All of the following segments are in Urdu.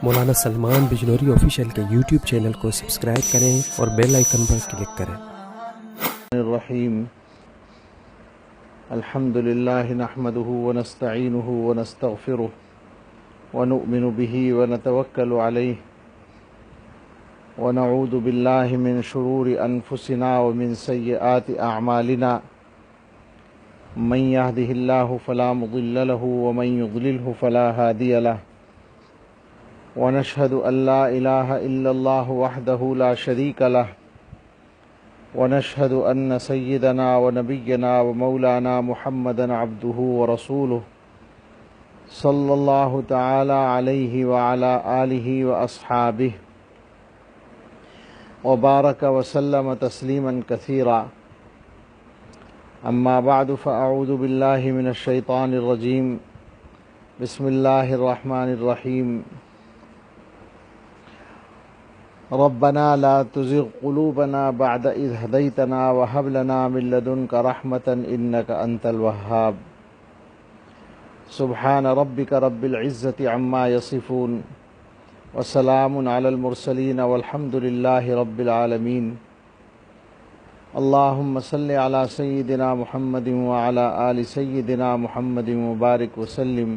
مولانا سلمان بجنوری آفیشیل کے یوٹیوب چینل کو سبسکرائب کریں اور بیل آئیکن پر کلک کریں۔ الرحیم الحمد للہ نحمده ونستعینه ونستغفره ونؤمن به ونتوکل علیہ ونعوذ باللہ من شرور انفسنا ومن سیئات اعمالنا من يهده اللہ فلا مضل له ومن يضلله فلا هادی له ونشهد أن لا إله إلا الله وحده لا شريك له ونشهد أن سيدنا ونبينا ومولانا محمدا عبده ورسوله صلى الله تعالى عليه وعلى آله وأصحابه وبارك وسلم تسليما كثيرا أما بعد فأعوذ بالله من الشيطان الرجيم بسم الله الرحمن الرحيم ربنا لا تزغ قلوبنا بعد إذ هديتنا وهب لنا من لدنك رحمة إنك أنت الوهاب سبحان ربك رب العزة عما يصفون وسلام على المرسلين والحمد لله رب العالمين اللهم صل على سيدنا محمد وعلى آل سيدنا محمد وبارك وسلم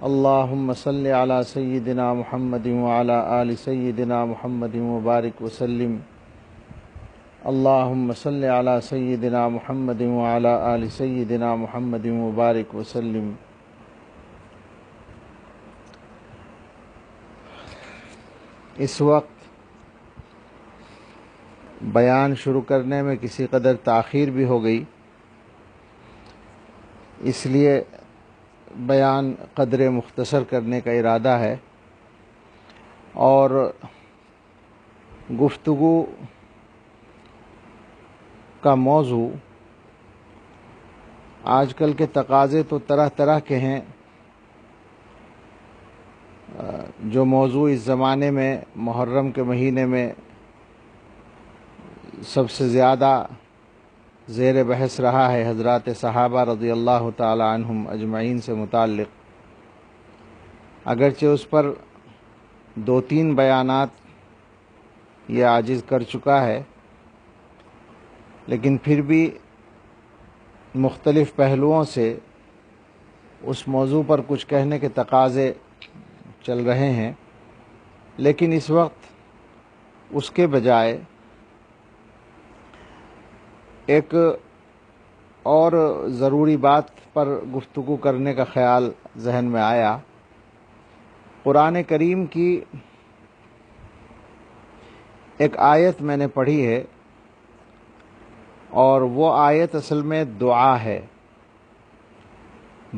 اللهم صل على سيدنا محمد وعلى آل سيدنا محمد وبارك وسلم اللهم صل على سيدنا محمد وعلى آل سيدنا محمد وبارك وسلم۔ اس وقت بیان شروع کرنے میں کسی قدر تاخیر بھی ہو گئی، اس لیے بیان قدر مختصر کرنے کا ارادہ ہے، اور گفتگو کا موضوع آج کل کے تقاضے تو طرح طرح کے ہیں۔ جو موضوع اس زمانے میں محرم کے مہینے میں سب سے زیادہ زیر بحث رہا ہے، حضرات صحابہ رضی اللہ تعالی عنہم اجمعین سے متعلق، اگرچہ اس پر 2-3 بیانات یہ عاجز کر چکا ہے، لیکن پھر بھی مختلف پہلوؤں سے اس موضوع پر کچھ کہنے کے تقاضے چل رہے ہیں، لیکن اس وقت اس کے بجائے ایک اور ضروری بات پر گفتگو کرنے کا خیال ذہن میں آیا۔ قرآن کریم کی ایک آیت میں نے پڑھی ہے، اور وہ آیت اصل میں دعا ہے،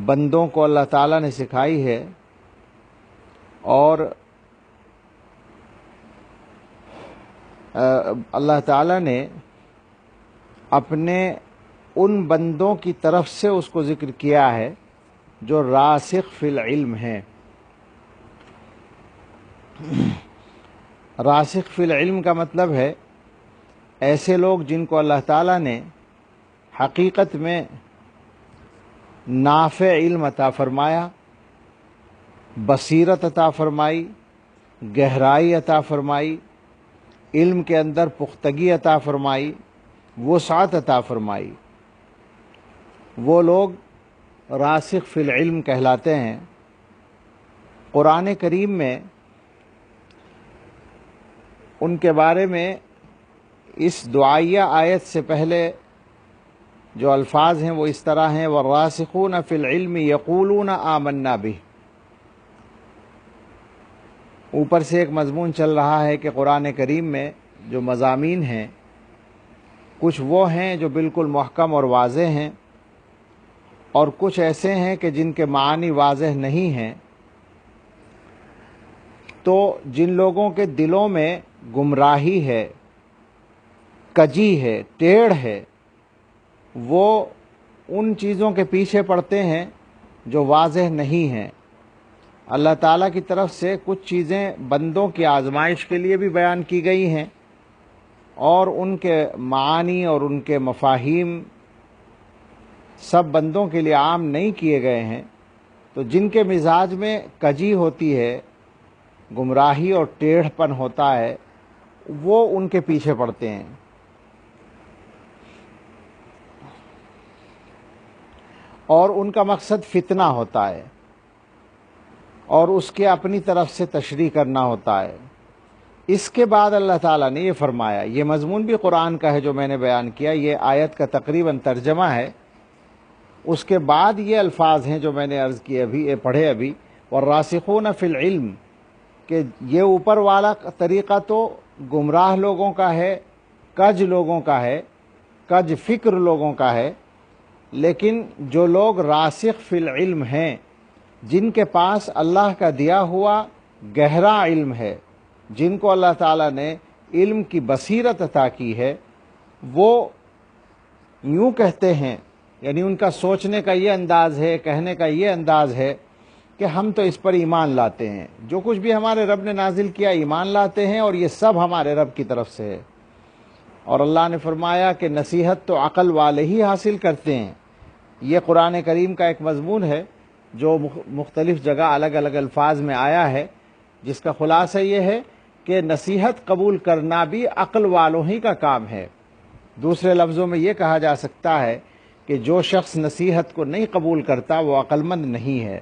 بندوں کو اللہ تعالیٰ نے سکھائی ہے، اور اللہ تعالیٰ نے اپنے ان بندوں کی طرف سے اس کو ذکر کیا ہے جو راسخ فی العلم ہیں۔ راسخ فی العلم کا مطلب ہے ایسے لوگ جن کو اللہ تعالیٰ نے حقیقت میں نافع علم عطا فرمایا، بصیرت عطا فرمائی، گہرائی عطا فرمائی، علم کے اندر پختگی عطا فرمائی، وسعت عطا فرمائی، وہ لوگ راسخ فی العلم کہلاتے ہیں۔ قرآن کریم میں ان کے بارے میں اس دعائیہ آیت سے پہلے جو الفاظ ہیں وہ اس طرح ہیں: وَالرَّاسِخُونَ فِي الْعِلْمِ يَقُولُونَ آمَنَّا بِهِ۔ اوپر سے ایک مضمون چل رہا ہے کہ قرآن کریم میں جو مضامین ہیں کچھ وہ ہیں جو بالکل محکم اور واضح ہیں، اور کچھ ایسے ہیں کہ جن کے معنی واضح نہیں ہیں۔ تو جن لوگوں کے دلوں میں گمراہی ہے، کجی ہے، ٹیڑھ ہے، وہ ان چیزوں کے پیچھے پڑتے ہیں جو واضح نہیں ہیں۔ اللہ تعالیٰ کی طرف سے کچھ چیزیں بندوں کی آزمائش کے لیے بھی بیان کی گئی ہیں، اور ان کے معانی اور ان کے مفاہیم سب بندوں کے لیے عام نہیں کیے گئے ہیں۔ تو جن کے مزاج میں کجی ہوتی ہے، گمراہی اور ٹیڑھ پن ہوتا ہے وہ ان کے پیچھے پڑتے ہیں. اور ان کا مقصد فتنہ ہوتا ہے اور اس کے اپنی طرف سے تشریح کرنا ہوتا ہے. اس کے بعد اللہ تعالیٰ نے یہ فرمایا، یہ مضمون بھی قرآن کا ہے جو میں نے بیان کیا، یہ آیت کا تقریباً ترجمہ ہے. اس کے بعد یہ الفاظ ہیں جو میں نے عرض کیے ابھی پڑھے ابھی، والراسخون فی العلم، کہ یہ اوپر والا طریقہ تو گمراہ لوگوں کا ہے، کج لوگوں کا ہے، کج فکر لوگوں کا ہے. لیکن جو لوگ راسخ فی العلم ہیں، جن کے پاس اللہ کا دیا ہوا گہرا علم ہے، جن کو اللہ تعالیٰ نے علم کی بصیرت عطا کی ہے، وہ یوں کہتے ہیں، یعنی ان کا سوچنے کا یہ انداز ہے، کہنے کا یہ انداز ہے کہ ہم تو اس پر ایمان لاتے ہیں، جو کچھ بھی ہمارے رب نے نازل کیا ایمان لاتے ہیں، اور یہ سب ہمارے رب کی طرف سے ہے. اور اللہ نے فرمایا کہ نصیحت تو عقل والے ہی حاصل کرتے ہیں. یہ قرآن کریم کا ایک مضمون ہے جو مختلف جگہ الگ الگ الفاظ میں آیا ہے، جس کا خلاصہ یہ ہے کہ نصیحت قبول کرنا بھی عقل والوں ہی کا کام ہے. دوسرے لفظوں میں یہ کہا جا سکتا ہے کہ جو شخص نصیحت کو نہیں قبول کرتا وہ عقل مند نہیں ہے.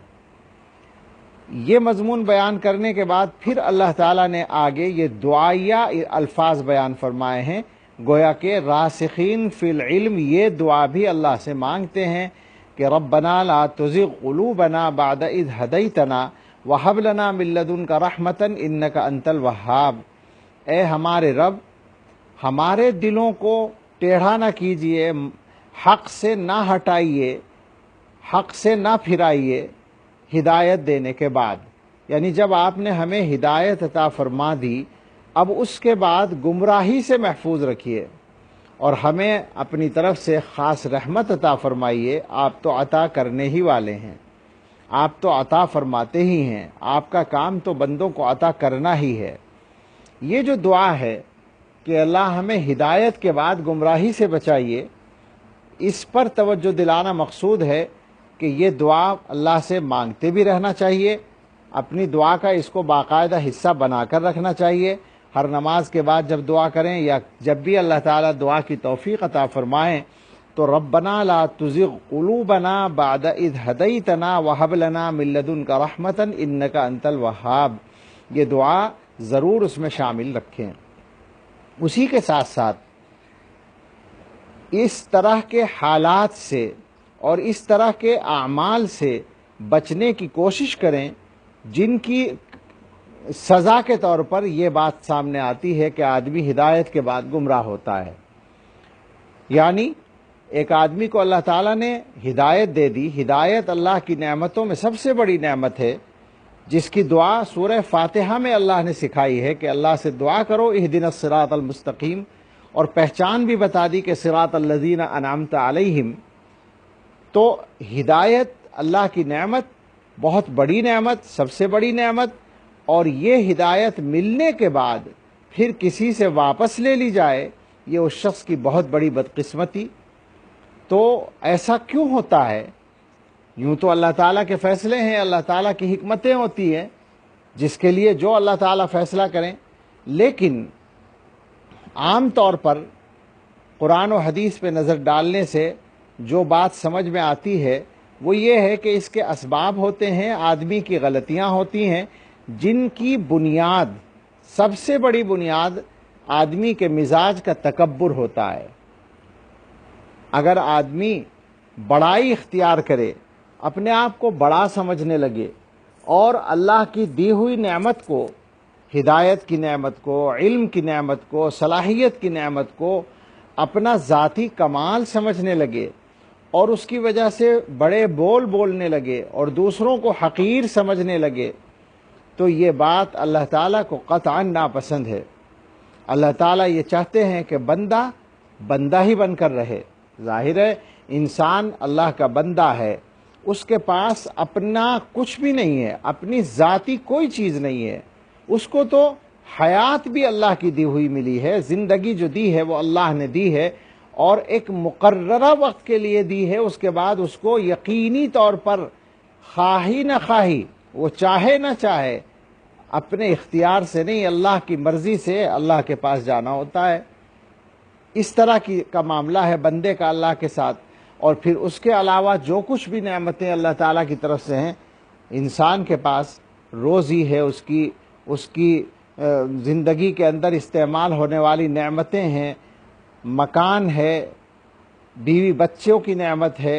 یہ مضمون بیان کرنے کے بعد پھر اللہ تعالیٰ نے آگے یہ دعائیہ الفاظ بیان فرمائے ہیں، گویا کہ راسخین فی العلم یہ دعا بھی اللہ سے مانگتے ہیں کہ ربنا لا تزغ قلوبنا بعد اذ ہدیتنا وہب لنا من لدنک رحمتا انک انت الوہاب. اے ہمارے رب، ہمارے دلوں کو ٹیڑھا نہ کیجئے، حق سے نہ ہٹائیے، حق سے نہ پھرائیے ہدایت دینے کے بعد. یعنی جب آپ نے ہمیں ہدایت عطا فرما دی، اب اس کے بعد گمراہی سے محفوظ رکھیے اور ہمیں اپنی طرف سے خاص رحمت عطا فرمائیے. آپ تو عطا کرنے ہی والے ہیں، آپ تو عطا فرماتے ہی ہیں، آپ کا کام تو بندوں کو عطا کرنا ہی ہے. یہ جو دعا ہے کہ اللہ ہمیں ہدایت کے بعد گمراہی سے بچائیے، اس پر توجہ دلانا مقصود ہے کہ یہ دعا اللہ سے مانگتے بھی رہنا چاہیے، اپنی دعا کا اس کو باقاعدہ حصہ بنا کر رکھنا چاہیے. ہر نماز کے بعد جب دعا کریں یا جب بھی اللہ تعالیٰ دعا کی توفیق عطا فرمائیں تو ربنا لا تزغ قلوبنا بعد اذ ہدیتنا وہب لنا من لدنک رحمتا انک انت الوہاب، یہ دعا ضرور اس میں شامل رکھیں. اسی کے ساتھ ساتھ اس طرح کے حالات سے اور اس طرح کے اعمال سے بچنے کی کوشش کریں جن کی سزا کے طور پر یہ بات سامنے آتی ہے کہ آدمی ہدایت کے بعد گمراہ ہوتا ہے. یعنی ایک آدمی کو اللہ تعالیٰ نے ہدایت دے دی، ہدایت اللہ کی نعمتوں میں سب سے بڑی نعمت ہے، جس کی دعا سورہ فاتحہ میں اللہ نے سکھائی ہے کہ اللہ سے دعا کرو اہدنا الصراط المستقیم، اور پہچان بھی بتا دی کہ صراط الذین انعمت علیہم. تو ہدایت اللہ کی نعمت، بہت بڑی نعمت، سب سے بڑی نعمت، اور یہ ہدایت ملنے کے بعد پھر کسی سے واپس لے لی جائے، یہ اس شخص کی بہت بڑی بدقسمتی. تو ایسا کیوں ہوتا ہے؟ یوں تو اللہ تعالیٰ کے فیصلے ہیں، اللہ تعالیٰ کی حکمتیں ہوتی ہیں جس کے لیے جو اللہ تعالیٰ فیصلہ کریں، لیکن عام طور پر قرآن و حدیث پہ نظر ڈالنے سے جو بات سمجھ میں آتی ہے وہ یہ ہے کہ اس کے اسباب ہوتے ہیں، آدمی کی غلطیاں ہوتی ہیں، جن کی بنیاد، سب سے بڑی بنیاد آدمی کے مزاج کا تکبر ہوتا ہے. اگر آدمی بڑائی اختیار کرے، اپنے آپ کو بڑا سمجھنے لگے اور اللہ کی دی ہوئی نعمت کو، ہدایت کی نعمت کو، علم کی نعمت کو، صلاحیت کی نعمت کو اپنا ذاتی کمال سمجھنے لگے اور اس کی وجہ سے بڑے بول بولنے لگے اور دوسروں کو حقیر سمجھنے لگے، تو یہ بات اللہ تعالیٰ کو قطعاً ناپسند ہے. اللہ تعالیٰ یہ چاہتے ہیں کہ بندہ بندہ ہی بن کر رہے. ظاہر ہے انسان اللہ کا بندہ ہے، اس کے پاس اپنا کچھ بھی نہیں ہے، اپنی ذاتی کوئی چیز نہیں ہے. اس کو تو حیات بھی اللہ کی دی ہوئی ملی ہے، زندگی جو دی ہے وہ اللہ نے دی ہے اور ایک مقررہ وقت کے لیے دی ہے. اس کے بعد اس کو یقینی طور پر خواہی نہ خواہی، وہ چاہے نہ چاہے، اپنے اختیار سے نہیں، اللہ کی مرضی سے اللہ کے پاس جانا ہوتا ہے۔ اس طرح کا معاملہ ہے بندے کا اللہ کے ساتھ۔ اور پھر اس کے علاوہ جو کچھ بھی نعمتیں اللہ تعالیٰ کی طرف سے ہیں، انسان کے پاس روزی ہے، اس کی زندگی کے اندر استعمال ہونے والی نعمتیں ہیں، مکان ہے، بیوی بچوں کی نعمت ہے،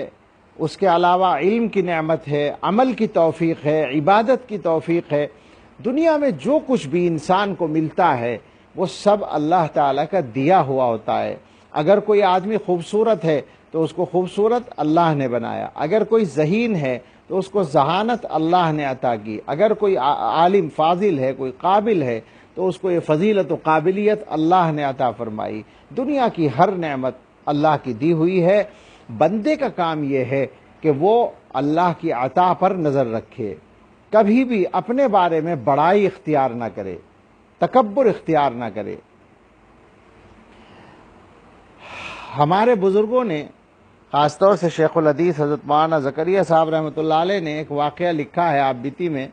اس کے علاوہ علم کی نعمت ہے، عمل کی توفیق ہے، عبادت کی توفیق ہے۔ دنیا میں جو کچھ بھی انسان کو ملتا ہے وہ سب اللہ تعالیٰ کا دیا ہوا ہوتا ہے۔ اگر کوئی آدمی خوبصورت ہے تو اس کو خوبصورت اللہ نے بنایا، اگر کوئی ذہین ہے تو اس کو ذہانت اللہ نے عطا کی، اگر کوئی عالم فاضل ہے، کوئی قابل ہے تو اس کو یہ فضیلت و قابلیت اللہ نے عطا فرمائی۔ دنیا کی ہر نعمت اللہ کی دی ہوئی ہے۔ بندے کا کام یہ ہے کہ وہ اللہ کی عطا پر نظر رکھے، کبھی بھی اپنے بارے میں بڑائی اختیار نہ کرے، تکبر اختیار نہ کرے۔ ہمارے بزرگوں نے، خاص طور سے شیخ الحدیث حضرت مولانا زکریا صاحب رحمۃ اللہ علیہ نے ایک واقعہ لکھا ہے آپ بیتی میں،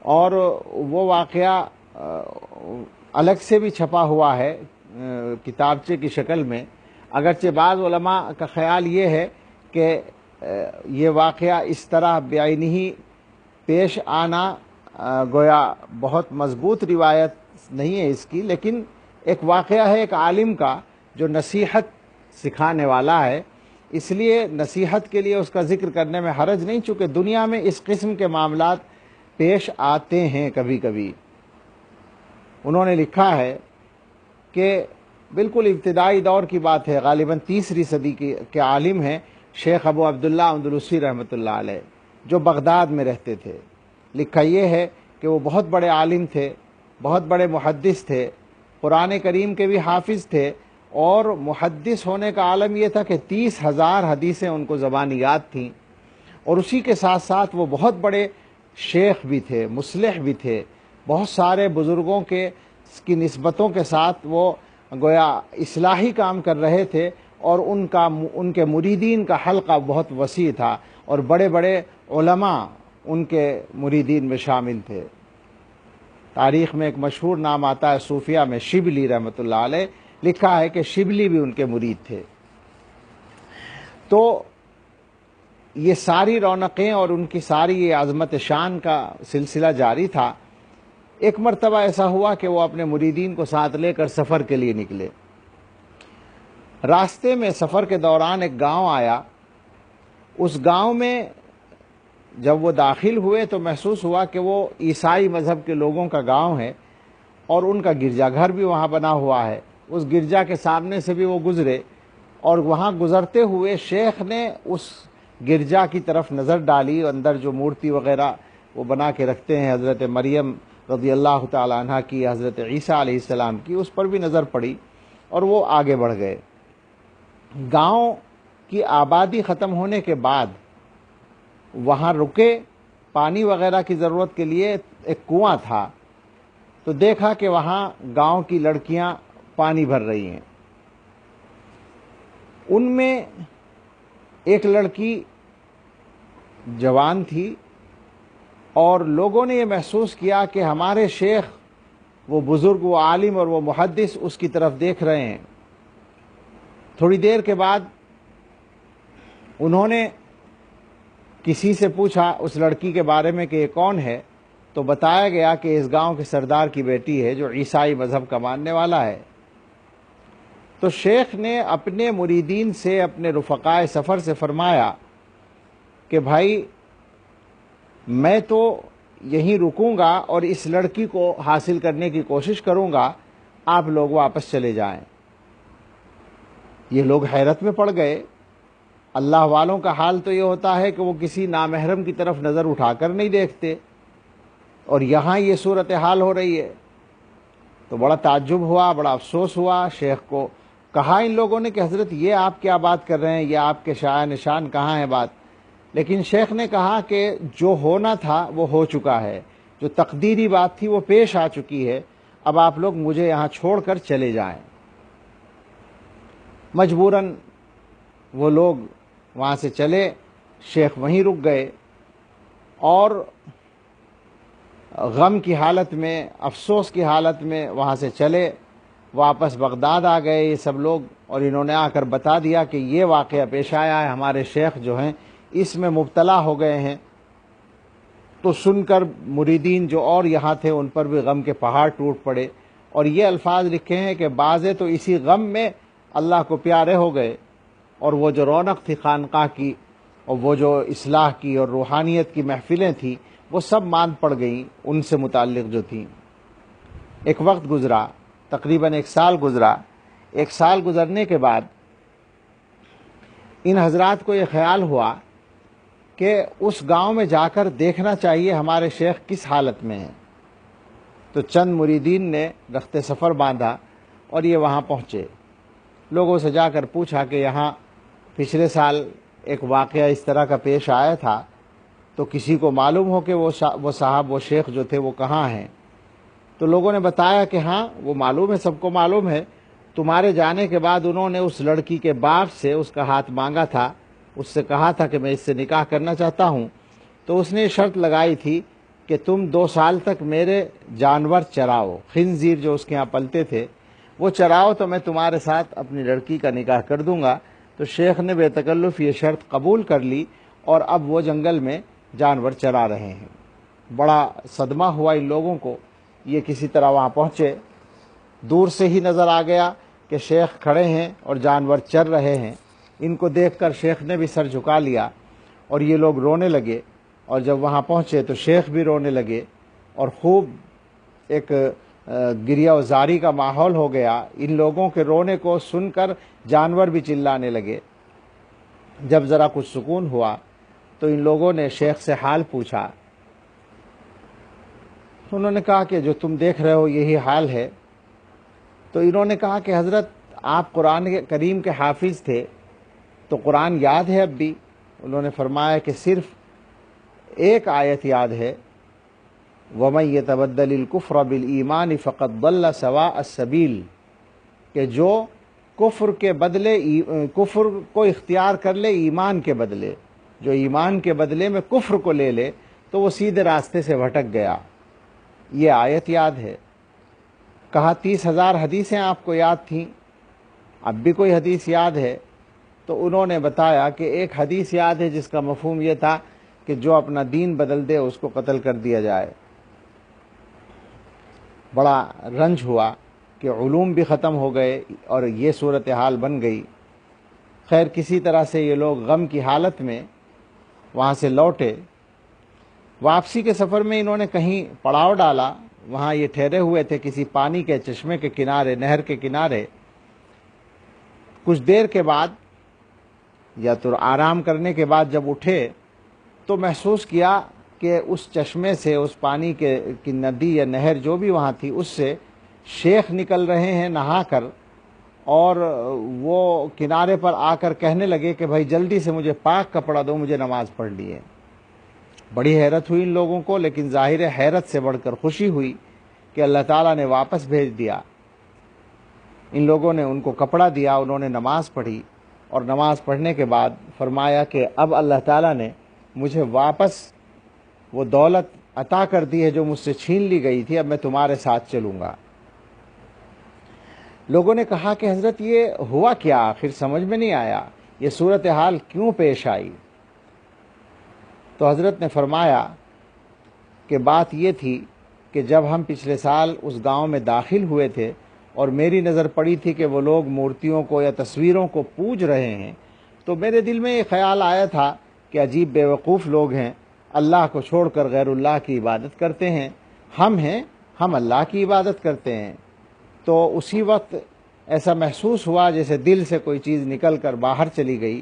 اور وہ واقعہ الگ سے بھی چھپا ہوا ہے کتابچے کی شکل میں، اگرچہ بعض علماء کا خیال یہ ہے کہ یہ واقعہ اس طرح بعینہ پیش آنا گویا بہت مضبوط روایت نہیں ہے اس کی، لیکن ایک واقعہ ہے ایک عالم کا جو نصیحت سکھانے والا ہے، اس لیے نصیحت کے لیے اس کا ذکر کرنے میں حرج نہیں، چونکہ دنیا میں اس قسم کے معاملات پیش آتے ہیں کبھی کبھی۔ انہوں نے لکھا ہے کہ بالکل ابتدائی دور کی بات ہے، غالباً 3 صدی کے عالم ہیں شیخ ابو عبداللہ اندلسی رحمۃ اللہ علیہ، جو بغداد میں رہتے تھے۔ لکھا یہ ہے کہ وہ بہت بڑے عالم تھے، بہت بڑے محدث تھے، قرآن کریم کے بھی حافظ تھے، اور محدث ہونے کا عالم یہ تھا کہ 30,000 حدیثیں ان کو زبانی یاد تھیں، اور اسی کے ساتھ ساتھ وہ بہت بڑے شیخ بھی تھے، مصلح بھی تھے، بہت سارے بزرگوں کی نسبتوں کے ساتھ وہ گویا اصلاحی کام کر رہے تھے، اور ان کے مریدین کا حلقہ بہت وسیع تھا، اور بڑے بڑے علماء ان کے مریدین میں شامل تھے۔ تاریخ میں ایک مشہور نام آتا ہے صوفیہ میں، شبلی رحمۃ اللہ علیہ، لکھا ہے کہ شبلی بھی ان کے مرید تھے۔ تو یہ ساری رونقیں اور ان کی ساری یہ عظمت شان کا سلسلہ جاری تھا۔ ایک مرتبہ ایسا ہوا کہ وہ اپنے مریدین کو ساتھ لے کر سفر کے لیے نکلے۔ راستے میں سفر کے دوران ایک گاؤں آیا۔ اس گاؤں میں جب وہ داخل ہوئے تو محسوس ہوا کہ وہ عیسائی مذہب کے لوگوں کا گاؤں ہے، اور ان کا گرجا گھر بھی وہاں بنا ہوا ہے۔ اس گرجا کے سامنے سے بھی وہ گزرے، اور وہاں گزرتے ہوئے شیخ نے اس گرجا کی طرف نظر ڈالی، اندر جو مورتی وغیرہ وہ بنا کے رکھتے ہیں حضرت مریم رضی اللہ تعالی عنہ کی، حضرت عیسیٰ علیہ السلام کی، اس پر بھی نظر پڑی، اور وہ آگے بڑھ گئے۔ گاؤں کی آبادی ختم ہونے کے بعد وہاں رکے، پانی وغیرہ کی ضرورت کے لیے ایک کنواں تھا، تو دیکھا کہ وہاں گاؤں کی لڑکیاں پانی بھر رہی ہیں۔ ان میں ایک لڑکی جوان تھی، اور لوگوں نے یہ محسوس کیا کہ ہمارے شیخ، وہ بزرگ، وہ عالم اور وہ محدث اس کی طرف دیکھ رہے ہیں۔ تھوڑی دیر کے بعد انہوں نے کسی سے پوچھا اس لڑکی کے بارے میں کہ یہ کون ہے، تو بتایا گیا کہ اس گاؤں کے سردار کی بیٹی ہے جو عیسائی مذہب کا ماننے والا ہے۔ تو شیخ نے اپنے مریدین سے، اپنے رفقائے سفر سے فرمایا کہ بھائی میں تو یہیں رکوں گا اور اس لڑکی کو حاصل کرنے کی کوشش کروں گا، آپ لوگ واپس چلے جائیں۔ یہ لوگ حیرت میں پڑ گئے۔ اللہ والوں کا حال تو یہ ہوتا ہے کہ وہ کسی نامحرم کی طرف نظر اٹھا کر نہیں دیکھتے، اور یہاں یہ صورتحال ہو رہی ہے۔ تو بڑا تعجب ہوا، بڑا افسوس ہوا۔ شیخ کو کہا ان لوگوں نے کہ حضرت یہ آپ کیا بات کر رہے ہیں، یہ آپ کے شایع نشان کہاں ہے بات؟ لیکن شیخ نے کہا کہ جو ہونا تھا وہ ہو چکا ہے، جو تقدیری بات تھی وہ پیش آ چکی ہے، اب آپ لوگ مجھے یہاں چھوڑ کر چلے جائیں۔ مجبوراً وہ لوگ وہاں سے چلے، شیخ وہیں رک گئے، اور غم کی حالت میں، افسوس کی حالت میں وہاں سے چلے، واپس بغداد آ گئے یہ سب لوگ، اور انہوں نے آ کر بتا دیا کہ یہ واقعہ پیش آیا ہے، ہمارے شیخ جو ہیں اس میں مبتلا ہو گئے ہیں۔ تو سن کر مریدین جو اور یہاں تھے ان پر بھی غم کے پہاڑ ٹوٹ پڑے، اور یہ الفاظ لکھے ہیں کہ بعضے تو اسی غم میں اللہ کو پیارے ہو گئے، اور وہ جو رونق تھی خانقاہ کی، اور وہ جو اصلاح کی اور روحانیت کی محفلیں تھیں، وہ سب ماند پڑ گئیں ان سے متعلق جو تھیں۔ ایک وقت گزرا، تقریباً 1 سال گزرا۔ 1 سال گزرنے کے بعد ان حضرات کو یہ خیال ہوا کہ اس گاؤں میں جا کر دیکھنا چاہیے ہمارے شیخ کس حالت میں ہیں۔ تو چند مریدین نے رخت سفر باندھا اور یہ وہاں پہنچے۔ لوگوں سے جا کر پوچھا کہ یہاں پچھلے سال ایک واقعہ اس طرح کا پیش آیا تھا، تو کسی کو معلوم ہو کہ وہ صاحب، وہ شیخ جو تھے وہ کہاں ہیں؟ تو لوگوں نے بتایا کہ ہاں وہ معلوم ہے، سب کو معلوم ہے، تمہارے جانے کے بعد انہوں نے اس لڑکی کے باپ سے اس کا ہاتھ مانگا تھا، اس سے کہا تھا کہ میں اس سے نکاح کرنا چاہتا ہوں، تو اس نے شرط لگائی تھی کہ تم 2 سال تک میرے جانور چراؤ، خنزیر جو اس کے ہاں پلتے تھے وہ چراؤ، تو میں تمہارے ساتھ اپنی لڑکی کا نکاح کر دوں گا۔ تو شیخ نے بے تکلف یہ شرط قبول کر لی، اور اب وہ جنگل میں جانور چرا رہے ہیں۔ بڑا صدمہ ہوا ان لوگوں کو۔ یہ کسی طرح وہاں پہنچے، دور سے ہی نظر آ گیا کہ شیخ کھڑے ہیں اور جانور چر رہے ہیں۔ ان کو دیکھ کر شیخ نے بھی سر جھکا لیا، اور یہ لوگ رونے لگے، اور جب وہاں پہنچے تو شیخ بھی رونے لگے، اور خوب ایک گریہ و زاری کا ماحول ہو گیا۔ ان لوگوں کے رونے کو سن کر جانور بھی چلانے لگے۔ جب ذرا کچھ سکون ہوا تو ان لوگوں نے شیخ سے حال پوچھا۔ انہوں نے کہا کہ جو تم دیکھ رہے ہو یہی حال ہے۔ تو انہوں نے کہا کہ حضرت آپ قرآن کریم کے حافظ تھے، تو قرآن یاد ہے اب بھی؟ انہوں نے فرمایا کہ صرف ایک آیت یاد ہے، وَمَن يَتَبَدَّلِ الْكُفْرَ بِالْإِيمَانِ فَقَدْ ضَلَّ سَوَاءَ السَّبِيلِ، کہ جو کفر کے بدلے کفر کو اختیار کر لے ایمان کے بدلے، جو ایمان کے بدلے میں کفر کو لے لے تو وہ سیدھے راستے سے بھٹک گیا۔ یہ آیت یاد ہے۔ کہا 30,000 حدیثیں آپ کو یاد تھیں، اب بھی کوئی حدیث یاد ہے؟ تو انہوں نے بتایا کہ ایک حدیث یاد ہے جس کا مفہوم یہ تھا کہ جو اپنا دین بدل دے اس کو قتل کر دیا جائے۔ بڑا رنج ہوا کہ علوم بھی ختم ہو گئے اور یہ صورتحال بن گئی۔ خیر کسی طرح سے یہ لوگ غم کی حالت میں وہاں سے لوٹے۔ واپسی کے سفر میں انہوں نے کہیں پڑاؤ ڈالا، وہاں یہ ٹھہرے ہوئے تھے کسی پانی کے چشمے کے کنارے، نہر کے کنارے۔ کچھ دیر کے بعد یا تو آرام کرنے کے بعد جب اٹھے تو محسوس کیا کہ اس چشمے سے، اس پانی کی ندی یا نہر جو بھی وہاں تھی، اس سے شیخ نکل رہے ہیں نہا کر، اور وہ کنارے پر آ کر کہنے لگے کہ بھائی جلدی سے مجھے پاک کپڑا دو، مجھے نماز پڑھنی ہے۔ بڑی حیرت ہوئی ان لوگوں کو، لیکن ظاہر حیرت سے بڑھ کر خوشی ہوئی کہ اللہ تعالیٰ نے واپس بھیج دیا۔ ان لوگوں نے ان کو کپڑا دیا، انہوں نے نماز پڑھی، اور نماز پڑھنے کے بعد فرمایا کہ اب اللہ تعالیٰ نے مجھے واپس وہ دولت عطا کر دی ہے جو مجھ سے چھین لی گئی تھی، اب میں تمہارے ساتھ چلوں گا۔ لوگوں نے کہا کہ حضرت یہ ہوا کیا؟ آخر سمجھ میں نہیں آیا، یہ صورتحال کیوں پیش آئی؟ تو حضرت نے فرمایا کہ بات یہ تھی کہ جب ہم پچھلے سال اس گاؤں میں داخل ہوئے تھے اور میری نظر پڑی تھی کہ وہ لوگ مورتیوں کو یا تصویروں کو پوج رہے ہیں، تو میرے دل میں یہ خیال آیا تھا کہ عجیب بیوقوف لوگ ہیں، اللہ کو چھوڑ کر غیر اللہ کی عبادت کرتے ہیں، ہم اللہ کی عبادت کرتے ہیں۔ تو اسی وقت ایسا محسوس ہوا جیسے دل سے کوئی چیز نکل کر باہر چلی گئی،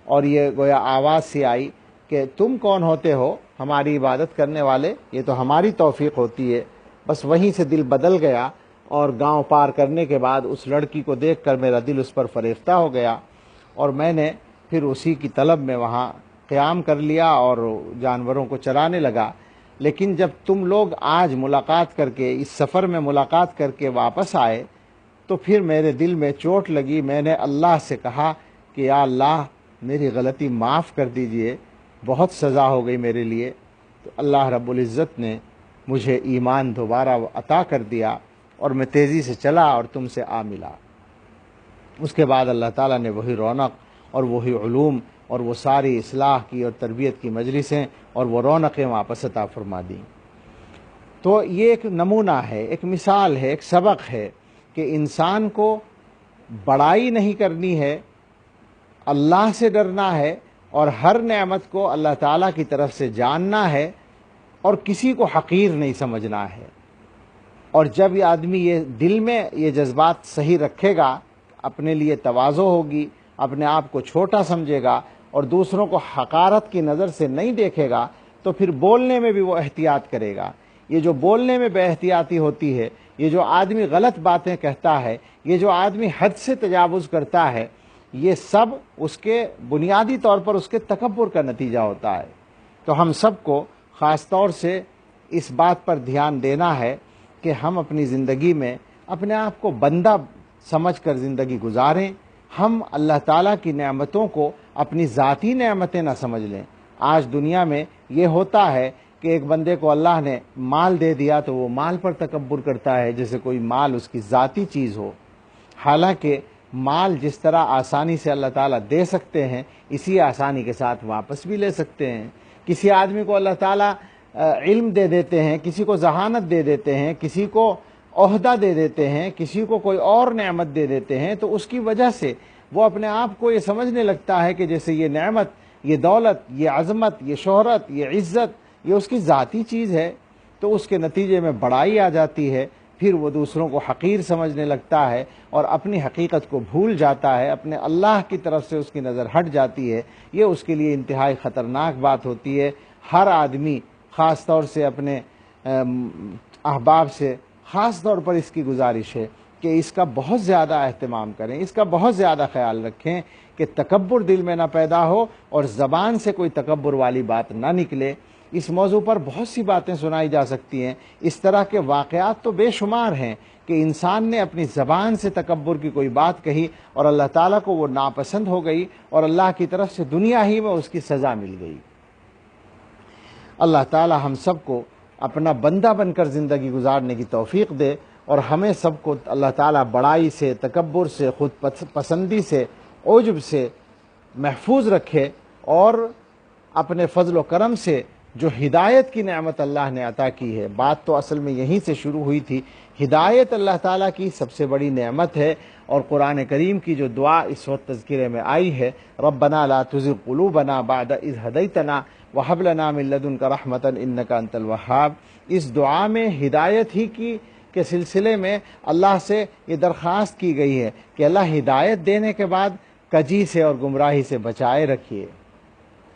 اور یہ گویا آواز سی آئی کہ تم کون ہوتے ہو ہماری عبادت کرنے والے؟ یہ تو ہماری توفیق ہوتی ہے۔ بس وہیں سے دل بدل گیا، اور گاؤں پار کرنے کے بعد اس لڑکی کو دیکھ کر میرا دل اس پر فریفتہ ہو گیا، اور میں نے پھر اسی کی طلب میں وہاں قیام کر لیا اور جانوروں کو چرانے لگا۔ لیکن جب تم لوگ آج ملاقات کر کے، اس سفر میں ملاقات کر کے واپس آئے، تو پھر میرے دل میں چوٹ لگی۔ میں نے اللہ سے کہا کہ یا اللہ میری غلطی معاف کر دیجئے، بہت سزا ہو گئی میرے لیے۔ تو اللہ رب العزت نے مجھے ایمان دوبارہ عطا کر دیا اور میں تیزی سے چلا اور تم سے آ ملا۔ اس کے بعد اللہ تعالیٰ نے وہی رونق اور وہی علوم اور وہ ساری اصلاح کی اور تربیت کی مجلسیں اور وہ رونقیں واپس عطا فرما دیں۔ تو یہ ایک نمونہ ہے، ایک مثال ہے، ایک سبق ہے کہ انسان کو بڑائی نہیں کرنی ہے، اللہ سے ڈرنا ہے اور ہر نعمت کو اللہ تعالیٰ کی طرف سے جاننا ہے اور کسی کو حقیر نہیں سمجھنا ہے۔ اور جب یہ آدمی یہ دل میں یہ جذبات صحیح رکھے گا، اپنے لیے تواضع ہوگی، اپنے آپ کو چھوٹا سمجھے گا اور دوسروں کو حقارت کی نظر سے نہیں دیکھے گا، تو پھر بولنے میں بھی وہ احتیاط کرے گا۔ یہ جو بولنے میں بے احتیاطی ہوتی ہے، یہ جو آدمی غلط باتیں کہتا ہے، یہ جو آدمی حد سے تجاوز کرتا ہے، یہ سب اس کے بنیادی طور پر اس کے تکبر کا نتیجہ ہوتا ہے۔ تو ہم سب کو خاص طور سے اس بات پر دھیان دینا ہے کہ ہم اپنی زندگی میں اپنے آپ کو بندہ سمجھ کر زندگی گزاریں۔ ہم اللہ تعالیٰ کی نعمتوں کو اپنی ذاتی نعمتیں نہ سمجھ لیں۔ آج دنیا میں یہ ہوتا ہے کہ ایک بندے کو اللہ نے مال دے دیا تو وہ مال پر تکبر کرتا ہے جیسے کوئی مال اس کی ذاتی چیز ہو، حالانکہ مال جس طرح آسانی سے اللہ تعالیٰ دے سکتے ہیں، اسی آسانی کے ساتھ واپس بھی لے سکتے ہیں۔ کسی آدمی کو اللہ تعالیٰ علم دے دیتے ہیں، کسی کو ذہانت دے دیتے ہیں، کسی کو عہدہ دے دیتے ہیں، کسی کو کوئی اور نعمت دے دیتے ہیں، تو اس کی وجہ سے وہ اپنے آپ کو یہ سمجھنے لگتا ہے کہ جیسے یہ نعمت، یہ دولت، یہ عظمت، یہ شہرت، یہ عزت، یہ اس کی ذاتی چیز ہے۔ تو اس کے نتیجے میں بڑائی آ جاتی ہے، پھر وہ دوسروں کو حقیر سمجھنے لگتا ہے اور اپنی حقیقت کو بھول جاتا ہے، اپنے اللہ کی طرف سے اس کی نظر ہٹ جاتی ہے۔ یہ اس کے لیے انتہائی خطرناک بات ہوتی ہے۔ ہر آدمی خاص طور سے اپنے احباب سے خاص طور پر اس کی گزارش ہے کہ اس کا بہت زیادہ اہتمام کریں، اس کا بہت زیادہ خیال رکھیں کہ تکبر دل میں نہ پیدا ہو اور زبان سے کوئی تکبر والی بات نہ نکلے۔ اس موضوع پر بہت سی باتیں سنائی جا سکتی ہیں، اس طرح کے واقعات تو بے شمار ہیں کہ انسان نے اپنی زبان سے تکبر کی کوئی بات کہی اور اللہ تعالیٰ کو وہ ناپسند ہو گئی اور اللہ کی طرف سے دنیا ہی میں اس کی سزا مل گئی۔ اللہ تعالیٰ ہم سب کو اپنا بندہ بن کر زندگی گزارنے کی توفیق دے اور ہمیں سب کو اللہ تعالیٰ بڑائی سے، تکبر سے، خود پسندی سے، عجب سے محفوظ رکھے اور اپنے فضل و کرم سے جو ہدایت کی نعمت اللہ نے عطا کی ہے، بات تو اصل میں یہیں سے شروع ہوئی تھی۔ ہدایت اللہ تعالیٰ کی سب سے بڑی نعمت ہے، اور قرآن کریم کی جو دعا اس وقت تذکرے میں آئی ہے، ربنا لا تزغ قلوبنا بعد اذ ہدیتنا وہب لنا من لدنک رحمۃ انک انت الوہاب، اس دعا میں ہدایت ہی کی کے سلسلے میں اللہ سے یہ درخواست کی گئی ہے کہ اللہ ہدایت دینے کے بعد کجی سے اور گمراہی سے بچائے رکھیے۔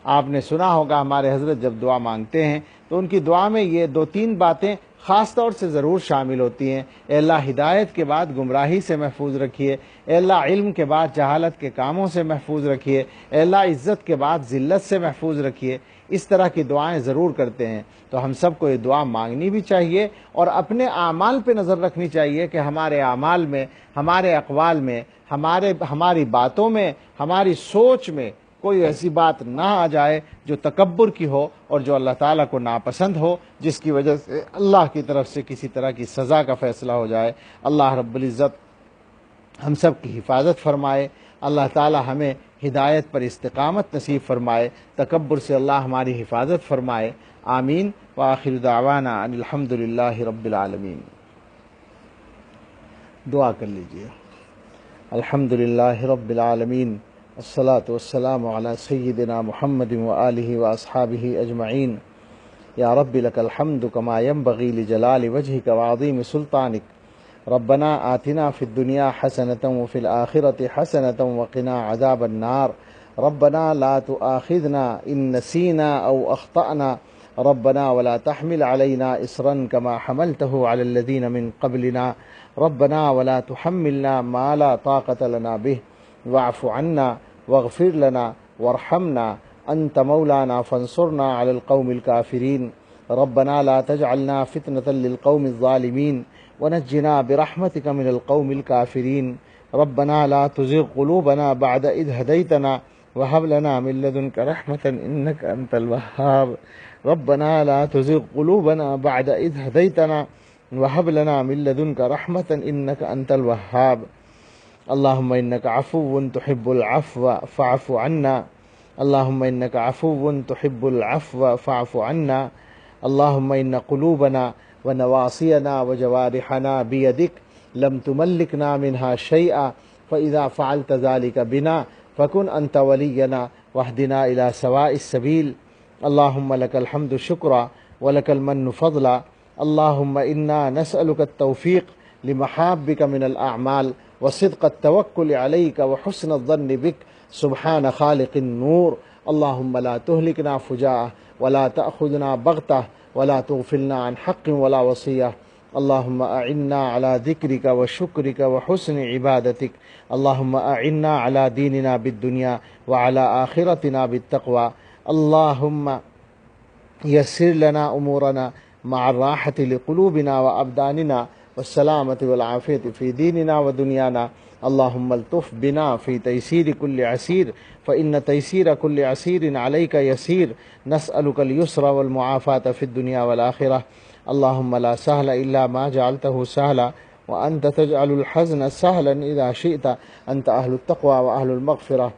آپ نے سنا ہوگا ہمارے حضرت جب دعا مانگتے ہیں تو ان کی دعا میں یہ 2-3 باتیں خاص طور سے ضرور شامل ہوتی ہیں۔ اے اللہ ہدایت کے بعد گمراہی سے محفوظ رکھیے، اے اللہ علم کے بعد جہالت کے کاموں سے محفوظ رکھیے، اے اللہ عزت کے بعد ذلت سے محفوظ رکھیے۔ اس طرح کی دعائیں ضرور کرتے ہیں، تو ہم سب کو یہ دعا مانگنی بھی چاہیے اور اپنے اعمال پہ نظر رکھنی چاہیے کہ ہمارے اعمال میں، ہمارے اقوال میں، ہماری باتوں میں، ہماری سوچ میں کوئی ایسی بات نہ آ جائے جو تکبر کی ہو اور جو اللہ تعالیٰ کو ناپسند ہو، جس کی وجہ سے اللہ کی طرف سے کسی طرح کی سزا کا فیصلہ ہو جائے۔ اللہ رب العزت ہم سب کی حفاظت فرمائے، اللہ تعالیٰ ہمیں ہدایت پر استقامت نصیب فرمائے، تکبر سے اللہ ہماری حفاظت فرمائے، آمین۔ وآخر دعوانا ان الحمد للہ رب العالمین۔ دعا کر لیجیے۔ الحمد للہ رب العالمین، الصلاۃ والسلام علی سیدنا محمد وآلہ واصحابہ اجمعین۔ یا رب لک الحمد کما ینبغی لجلال وجہک وعظیم سلطانک۔ ربنا آتنا فی الدنیا حسنۃ وفی الآخرۃ حسنۃ وقنا عذاب النار۔ ربنا لا تؤاخذنا ان نسینا او اخطأنا، ربنا ولا تحمل علينا إصرا كما حملته على الذين من قبلنا، ربنا ولا تحملنا ما لا طاقة لنا به، واعف عنا واغفر لنا وارحمنا، أنت مولانا فانصرنا على القوم الكافرين، ربنا لا تجعلنا فتنة للقوم الظالمين ونجنا برحمتك من القوم الكافرين، ربنا لا تزغ قلوبنا بعد إذ هديتنا وهب لنا من لدنك رحمة إنك أنت الوهاب، ربنا لا تزغ قلوبنا بعد إذ هديتنا وهب لنا من لدنك رحمة إنك أنت الوهاب اللهم إنك عفو تحب العفو فاعف عنا اللهم إنك عفو تحب العفو فاعف عنا اللهم إن قلوبنا ونواصينا وجوارحنا بيدك لم تملكنا منها شيئا فإذا فعلت ذلك بنا فكن أنت ولينا واهدنا إلى سواء السبيل اللهم لك الحمد شكرا ولك المن فضلا اللهم إنا نسألك التوفيق لمحابك من الأعمال وصدق التوكل عليك وحسن الظن بك سبحان خالق النور اللهم لا تهلكنا فجاءة ولا تأخذنا بغتة ولا تغفلنا عن حق ولا وصية اللهم أعنا على ذكرك وشكرك وحسن عبادتك اللهم أعنا على ديننا بالدنيا وعلى آخرتنا بالتقوى اللهم يسر لنا أمورنا مع الراحة لقلوبنا وأبداننا والسلامة والعافية في ديننا ودنيانا اللهم الطف بنا في تيسير كل عسير فإن تيسير كل عسير عليك يسير نسألك اليسر والمعافاة في الدنيا والآخرة اللهم لا سهل إلا ما جعلته سهلا وأنت تجعل الحزن سهلا إذا شئت أنت أهل التقوى وأهل المغفرة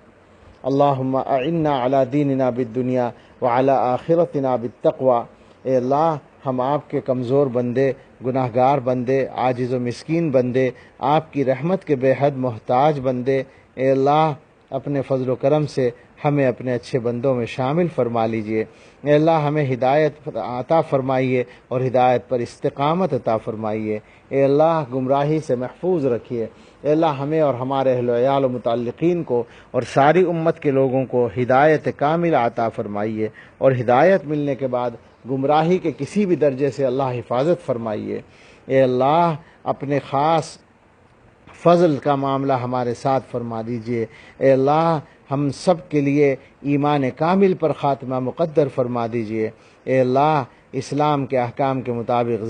اللهم أعنا على ديننا بالدنيا وعلى آخرتنا بالتقوى اے اللہ ہم آپ کے کمزور بندے گناہ گار بندے عاجز و مسکین بندے آپ کی رحمت کے بے حد محتاج بندے اے اللہ اپنے فضل و کرم سے ہمیں اپنے اچھے بندوں میں شامل فرما لیجئے اے اللہ ہمیں ہدایت عطا فرمائیے اور ہدایت پر استقامت عطا فرمائیے اے اللہ گمراہی سے محفوظ رکھیے اے اللہ ہمیں اور ہمارے اہل و عیال و متعلقین کو اور ساری امت کے لوگوں کو ہدایت کامل عطا فرمائیے اور ہدایت ملنے کے بعد گمراہی کے کسی بھی درجے سے اللہ حفاظت فرمائیے اے اللہ اپنے خاص فضل کا معاملہ ہمارے ساتھ فرما دیجئے اے اللہ ہم سب کے لیے ایمان کامل پر خاتمہ مقدر فرما دیجئے اے اللہ اسلام کے احکام کے مطابق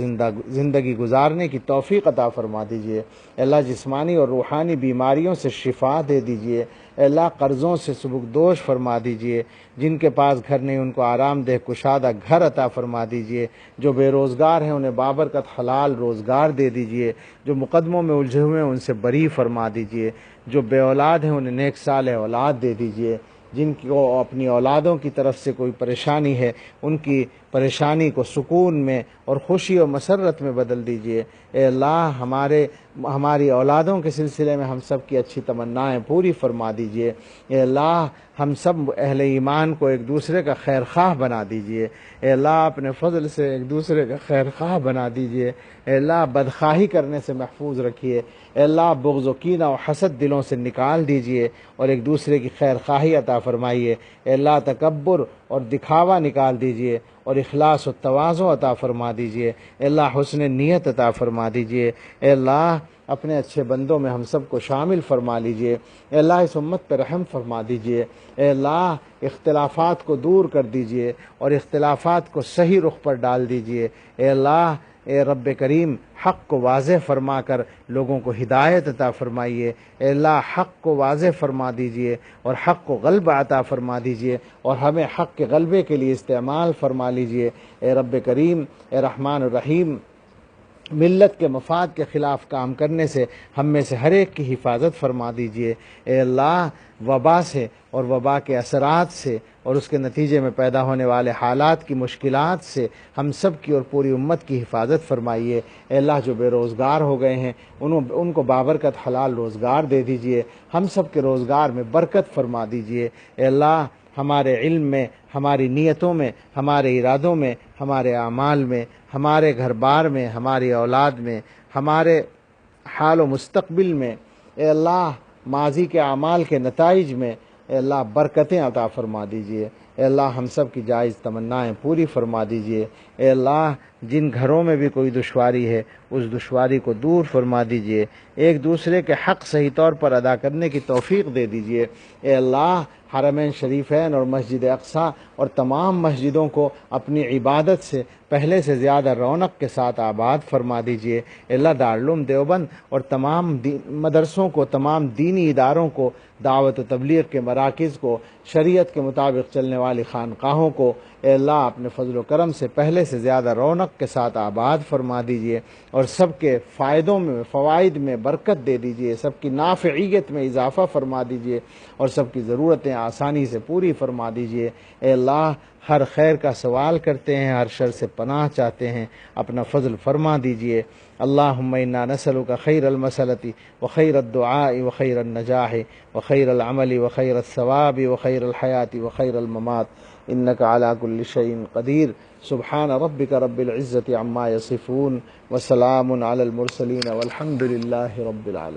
زندگی گزارنے کی توفیق عطا فرما دیجئے اے اللہ جسمانی اور روحانی بیماریوں سے شفا دے دیجئے اے اللہ قرضوں سے سبکدوش فرما دیجئے جن کے پاس گھر نہیں ان کو آرام دہ کشادہ گھر عطا فرما دیجئے جو بے روزگار ہیں انہیں بابرکت حلال روزگار دے دیجئے جو مقدموں میں الجھے ہوئے ہیں ان سے بری فرما دیجئے جو بے اولاد ہیں انہیں نیک صالح اولاد دے دیجئے جن کو اپنی اولادوں کی طرف سے کوئی پریشانی ہے ان کی پریشانی کو سکون میں اور خوشی و مسرت میں بدل دیجئے اے اللہ ہماری اولادوں کے سلسلے میں ہم سب کی اچھی تمنائیں پوری فرما دیجئے اے اللہ ہم سب اہل ایمان کو ایک دوسرے کا خیر خواہ بنا دیجئے اے اللہ اپنے فضل سے ایک دوسرے کا خیر خواہ بنا دیجئے اے اللہ بدخواہی کرنے سے محفوظ رکھیے اے اللہ بغض و کینہ و حسد دلوں سے نکال دیجئے اور ایک دوسرے کی خیر خواہی عطا فرمائیے اے اللہ تکبر اور دکھاوا نکال دیجئے اور اخلاص و تواضع عطا فرما دیجئے اے اللہ حسن نیت عطا فرما دیجئے اے اللہ اپنے اچھے بندوں میں ہم سب کو شامل فرما لیجئے اے اللہ اس امت پہ رحم فرما دیجئے اے اللہ اختلافات کو دور کر دیجئے اور اختلافات کو صحیح رخ پر ڈال دیجئے اے اللہ اے رب کریم حق کو واضح فرما کر لوگوں کو ہدایت عطا فرمائیے اے اللہ حق کو واضح فرما دیجئے اور حق کو غلبہ عطا فرما دیجئے اور ہمیں حق کے غلبے کے لیے استعمال فرما لیجئے اے رب کریم اے رحمان الرحیم ملت کے مفاد کے خلاف کام کرنے سے ہم میں سے ہر ایک کی حفاظت فرما دیجئے اے اللہ وبا سے اور وبا کے اثرات سے اور اس کے نتیجے میں پیدا ہونے والے حالات کی مشکلات سے ہم سب کی اور پوری امت کی حفاظت فرمائیے اے اللہ جو بے روزگار ہو گئے ہیں ان کو بابرکت حلال روزگار دے دیجئے ہم سب کے روزگار میں برکت فرما دیجئے اے اللہ ہمارے علم میں ہماری نیتوں میں ہمارے ارادوں میں ہمارے اعمال میں ہمارے گھر بار میں ہماری اولاد میں ہمارے حال و مستقبل میں اے اللہ ماضی کے اعمال کے نتائج میں اے اللہ برکتیں عطا فرما دیجئے اے اللہ ہم سب کی جائز تمنائیں پوری فرما دیجئے اے اللہ جن گھروں میں بھی کوئی دشواری ہے اس دشواری کو دور فرما دیجئے ایک دوسرے کے حق صحیح طور پر ادا کرنے کی توفیق دے دیجئے اے اللہ حرمین شریفین اور مسجد اقصیٰ اور تمام مسجدوں کو اپنی عبادت سے پہلے سے زیادہ رونق کے ساتھ آباد فرما دیجئے اے اللہ دارالعلوم دیوبند اور تمام مدرسوں کو تمام دینی اداروں کو دعوت و تبلیغ کے مراکز کو شریعت کے مطابق چلنے والی خانقاہوں کو اے اللہ اپنے فضل و کرم سے پہلے سے زیادہ رونق کے ساتھ آباد فرما دیجئے اور سب کے فائدوں میں فوائد میں برکت دے دیجئے، سب کی نافعیت میں اضافہ فرما دیجئے اور سب کی ضرورتیں آسانی سے پوری فرما دیجئے۔ اے اللہ ہر خیر کا سوال کرتے ہیں، ہر شر سے پناہ چاہتے ہیں، اپنا فضل فرما دیجئے۔ اللہم انا نسألک خیر المسألۃ وخیر الدعاء وخیر النجاح وخیر العمل وخیر الثواب وخیر الحیاة وخیر الممات انک علی کل شیء قدیر۔ سبحان ربک رب العزة عما یصفون وسلام علی المرسلین والحمد للہ رب العالمین۔